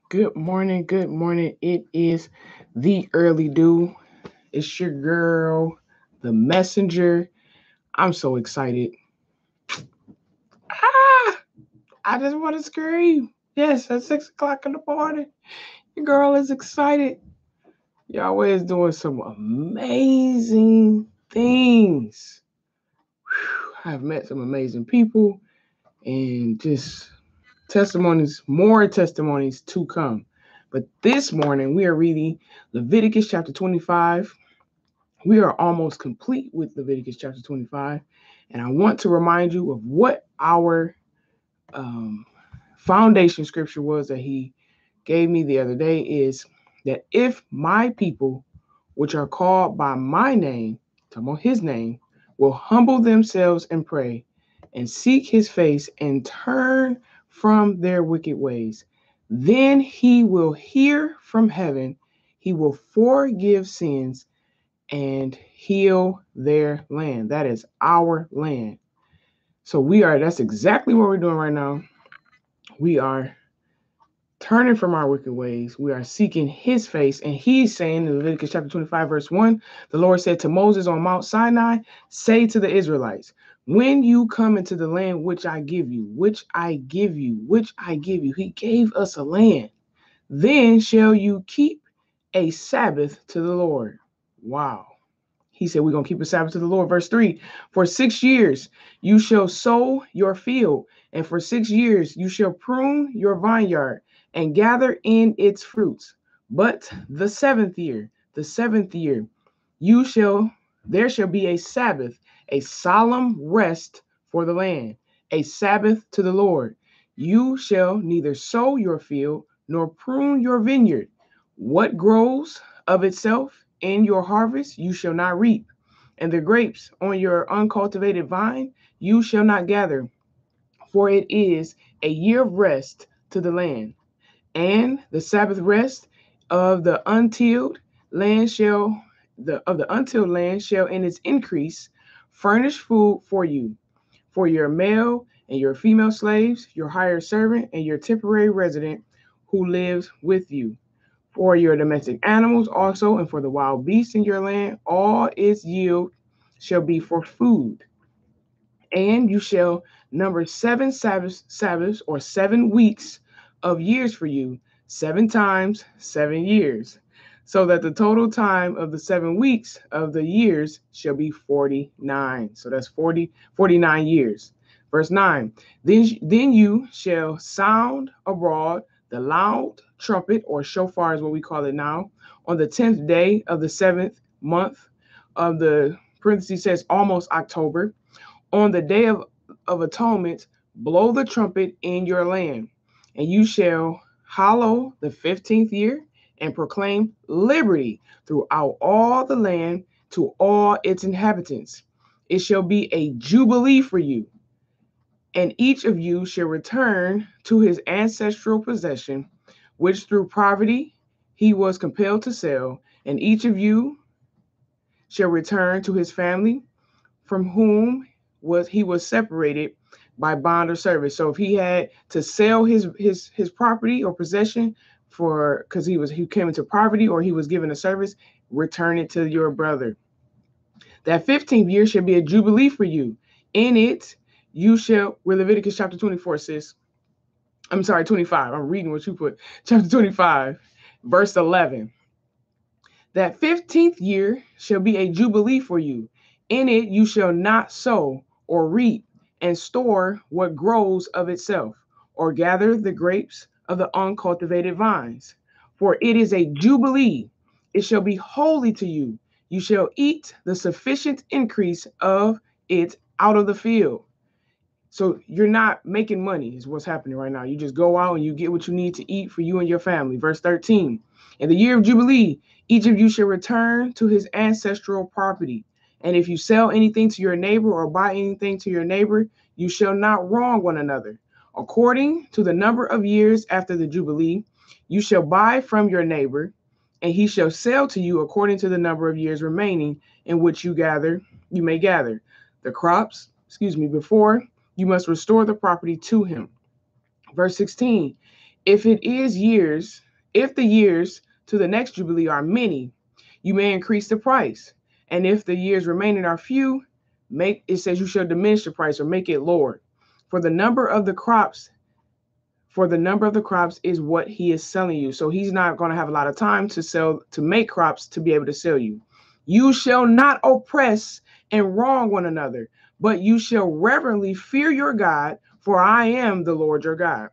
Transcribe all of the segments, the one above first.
Good morning. Good morning. It is the early dew. It's your girl, the messenger. I'm so excited. Ah, I just want to scream. Yes, at 6 o'clock in the morning. Your girl is excited. Yahweh is doing some amazing things. I've met some amazing people and just testimonies, more testimonies to come. But this morning we are reading Leviticus chapter 25. We are almost complete with Leviticus chapter 25. And I want to remind you of what our um, foundation scripture was that he gave me the other day is that if my people, which are called by my name, talking about his name, will humble themselves and pray and seek his face and turn from their wicked ways, then he will hear from heaven, he will forgive sins and heal their land. That is our land. So that's exactly what we're doing right now. We are turning from our wicked ways. We are seeking his face. And he's saying in Leviticus chapter 25, verse 1, the Lord said to Moses on Mount Sinai, say to the Israelites, when you come into the land which I give you, which I give you, which I give you, he gave us a land. Then shall you keep a Sabbath to the Lord. Wow. He said, we're going to keep a Sabbath to the Lord. Verse 3, for 6 years you shall sow your field, and for 6 years you shall prune your vineyard and gather in its fruits. But the seventh year, you shall, there shall be a Sabbath, a solemn rest for the land, a Sabbath to the Lord. You shall neither sow your field nor prune your vineyard. What grows of itself in your harvest you shall not reap, and the grapes on your uncultivated vine you shall not gather, for it is a year of rest to the land. And the Sabbath rest of the untilled land shall the untilled land shall in its increase furnish food for your male and your female slaves, your hired servant, and your temporary resident who lives with you, for your domestic animals also, and for the wild beasts in your land, all its yield shall be for food. And you shall number 7 Sabbaths or 7 weeks of years for you, 7 times 7 years, so that the total time of the 7 weeks of the years shall be 49. So that's 49 years. Verse 9, then you shall sound abroad the loud trumpet or shofar is what we call it now, on the 10th day of the seventh month of the parentheses says almost October, on the day of atonement, blow the trumpet in your land, and you shall hallow the 15th year and proclaim liberty throughout all the land to all its inhabitants. It shall be a jubilee for you, and each of you shall return to his ancestral possession, which through poverty he was compelled to sell, and each of you shall return to his family from whom was separated by bond or service. So if he had to sell his property or possession for because he came into poverty or he was given a service, return it to your brother. That 15th year should be a jubilee for you. In it you shall, where Leviticus chapter 24 says, I'm sorry, 25. I'm reading what you put. Chapter 25, verse 11. That 15th year shall be a jubilee for you. In it you shall not sow or reap and store what grows of itself, or gather the grapes of the uncultivated vines. For it is a jubilee. It shall be holy to you. You shall eat the sufficient increase of it out of the field. So you're not making money is what's happening right now. You just go out and you get what you need to eat for you and your family. Verse 13, in the year of Jubilee, each of you shall return to his ancestral property. And if you sell anything to your neighbor or buy anything to your neighbor, you shall not wrong one another. According to the number of years after the Jubilee, you shall buy from your neighbor, and he shall sell to you according to the number of years remaining in which you may gather the crops, before you must restore the property to him. Verse 16, If it is years, if the years to the next Jubilee are many, you may increase the price. And if the years remaining are few, it says you shall diminish the price or make it lower. For the number of the crops, is what he is selling you. So he's not going to have a lot of time to make crops to be able to sell you. You shall not oppress and wrong one another, but you shall reverently fear your God, for I am the Lord your God.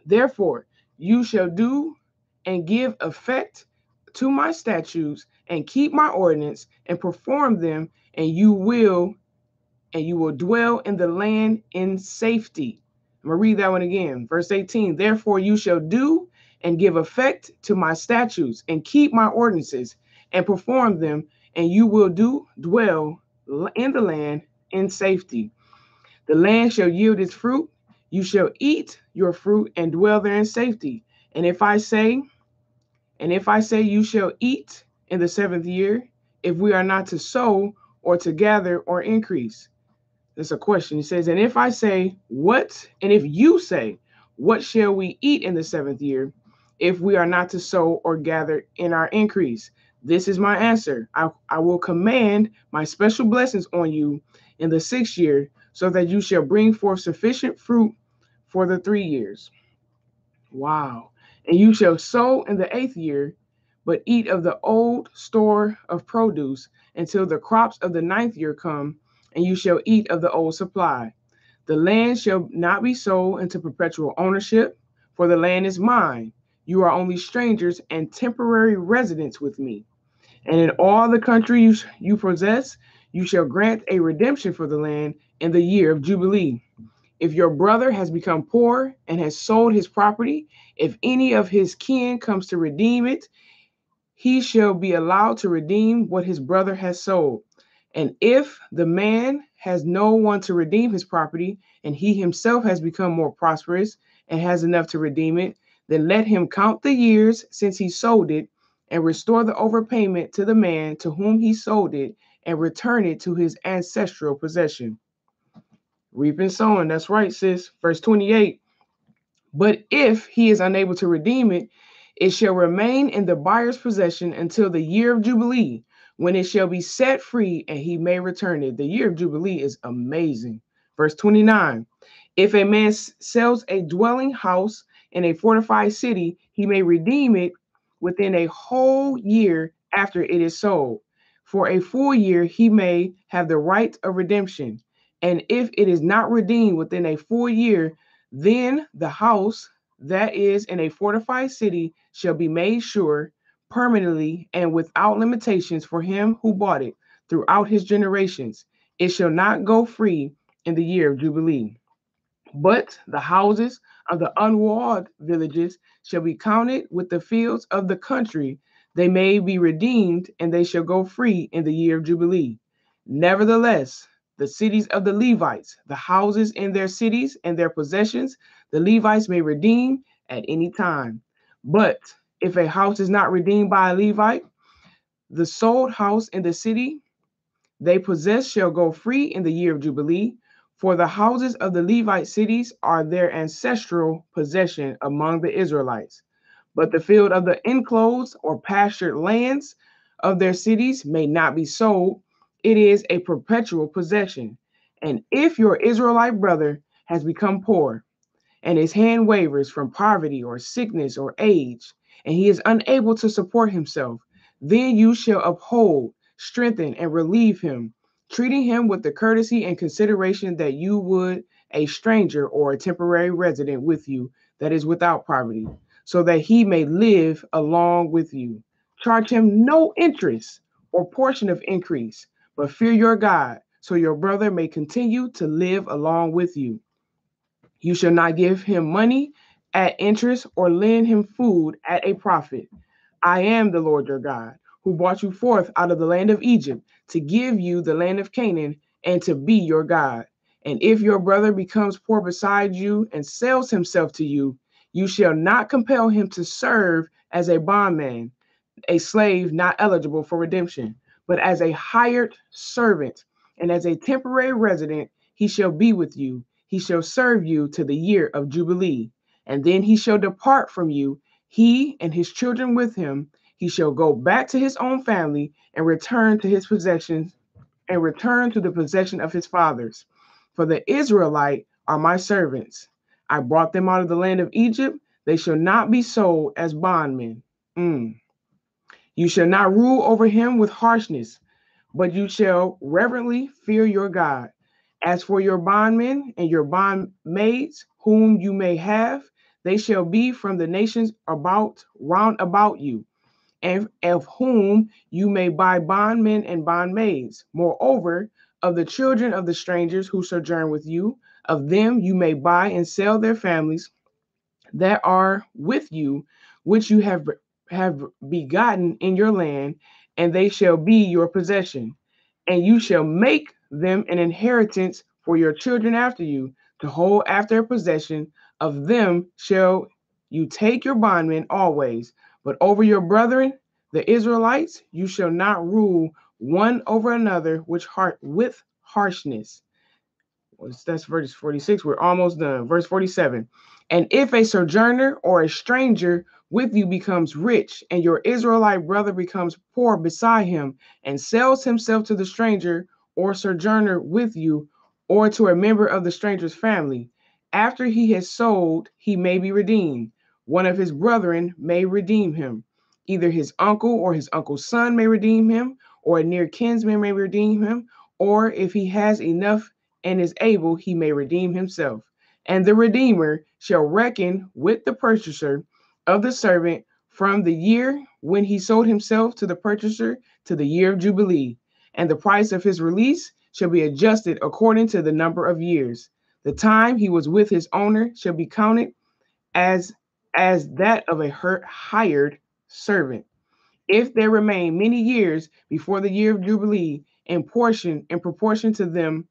Therefore, you shall do and give effect to my statutes and keep my ordinance and perform them, and you will dwell in the land in safety. I'm going to read that one again. Verse 18, therefore you shall do and give effect to my statutes and keep my ordinances and perform them, and you will dwell in the land in safety. The land shall yield its fruit. You shall eat your fruit and dwell there in safety. And if I say you shall eat in the 7th year, if we are not to sow or to gather or increase. That's a question. He says, and if I say what, and if you say, what shall we eat in the 7th year, if we are not to sow or gather in our increase? This is my answer. I will command my special blessings on you in the 6th year, so that you shall bring forth sufficient fruit for the 3 years. Wow. And you shall sow in the 8th year, but eat of the old store of produce until the crops of the 9th year come, and you shall eat of the old supply. The land shall not be sold into perpetual ownership, for the land is mine. You are only strangers and temporary residents with me. And in all the country you possess, you shall grant a redemption for the land in the year of Jubilee. If your brother has become poor and has sold his property, if any of his kin comes to redeem it, he shall be allowed to redeem what his brother has sold. And if the man has no one to redeem his property, and he himself has become more prosperous and has enough to redeem it, then let him count the years since he sold it and restore the overpayment to the man to whom he sold it and return it to his ancestral possession. Reap and sowing, that's right, sis. Verse 28, but if he is unable to redeem it, it shall remain in the buyer's possession until the year of Jubilee, when it shall be set free and he may return it. The year of Jubilee is amazing. Verse 29, if a man sells a dwelling house in a fortified city, he may redeem it within a whole year after it is sold. For a full year, he may have the right of redemption. And if it is not redeemed within a full year, then the house that is in a fortified city shall be made sure permanently and without limitations for him who bought it throughout his generations. It shall not go free in the year of Jubilee. But the houses of the unwalled villages shall be counted with the fields of the country. They may be redeemed, and they shall go free in the year of Jubilee. Nevertheless, the cities of the Levites, the houses in their cities and their possessions, the Levites may redeem at any time. But if a house is not redeemed by a Levite, the sold house in the city they possess shall go free in the year of Jubilee, for the houses of the Levite cities are their ancestral possession among the Israelites. But the field of the enclosed or pastured lands of their cities may not be sold. It is a perpetual possession. And if your Israelite brother has become poor, and his hand wavers from poverty or sickness or age, and he is unable to support himself, then you shall uphold, strengthen, and relieve him, treating him with the courtesy and consideration that you would a stranger or a temporary resident with you that is without poverty, so that he may live along with you. Charge him no interest or portion of increase, but fear your God, so your brother may continue to live along with you. You shall not give him money at interest or lend him food at a profit. I am the Lord your God, who brought you forth out of the land of Egypt to give you the land of Canaan and to be your God. And if your brother becomes poor beside you and sells himself to you, you shall not compel him to serve as a bondman, a slave not eligible for redemption, but as a hired servant, and as a temporary resident, he shall be with you. He shall serve you to the year of Jubilee. And then he shall depart from you, he and his children with him. He shall go back to his own family and return to his possessions and return to the possession of his fathers. For the Israelite are my servants. I brought them out of the land of Egypt. They shall not be sold as bondmen. You shall not rule over him with harshness, but you shall reverently fear your God. As for your bondmen and your bondmaids, whom you may have, they shall be from the nations round about you, and of whom you may buy bondmen and bondmaids. Moreover, of the children of the strangers who sojourn with you, of them you may buy and sell their families that are with you, which you have begotten in your land, and they shall be your possession. And you shall make them an inheritance for your children after you, to hold after a possession. Of them shall you take your bondmen always. But over your brethren, the Israelites, you shall not rule one over another with harshness. That's verse 46. We're almost done. Verse 47. And if a sojourner or a stranger with you becomes rich, and your Israelite brother becomes poor beside him, and sells himself to the stranger or sojourner with you, or to a member of the stranger's family, after he has sold, he may be redeemed. One of his brethren may redeem him. Either his uncle or his uncle's son may redeem him, or a near kinsman may redeem him, or if he has enough and is able, he may redeem himself. And the Redeemer shall reckon with the purchaser of the servant from the year when he sold himself to the purchaser to the year of Jubilee. And the price of his release shall be adjusted according to the number of years. The time he was with his owner shall be counted as that of a hired servant. If there remain many years before the year of Jubilee, in proportion to them,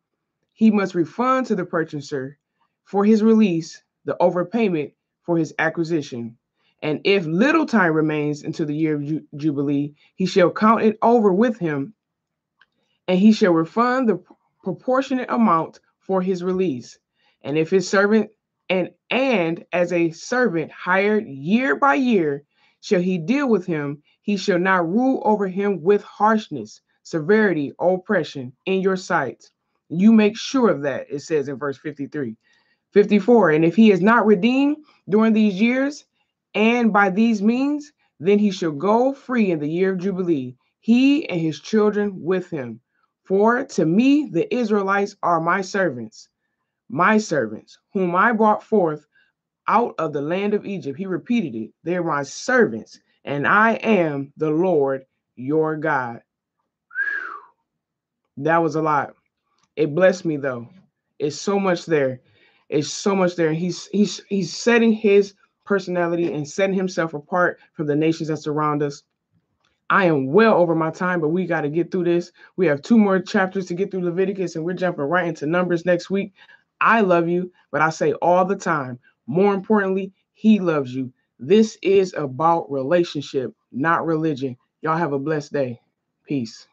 he must refund to the purchaser for his release the overpayment for his acquisition. And if little time remains until the year of Jubilee, he shall count it over with him, and he shall refund the proportionate amount for his release. And if his servant and as a servant hired year by year shall he deal with him, he shall not rule over him with harshness, severity, or oppression in your sight. You make sure of that, it says in verse 53. 54. And if he is not redeemed during these years, and by these means, then he shall go free in the year of Jubilee, he and his children with him. For to me the Israelites are my servants, whom I brought forth out of the land of Egypt. He repeated it. They're my servants, and I am the Lord your God. That was a lot. It blessed me though. It's so much there. It's so much there. And he's setting his personality and setting himself apart from the nations that surround us. I am well over my time, but we got to get through this. We have 2 more chapters to get through Leviticus, and we're jumping right into Numbers next week. I love you, but I say all the time, more importantly, he loves you. This is about relationship, not religion. Y'all have a blessed day. Peace.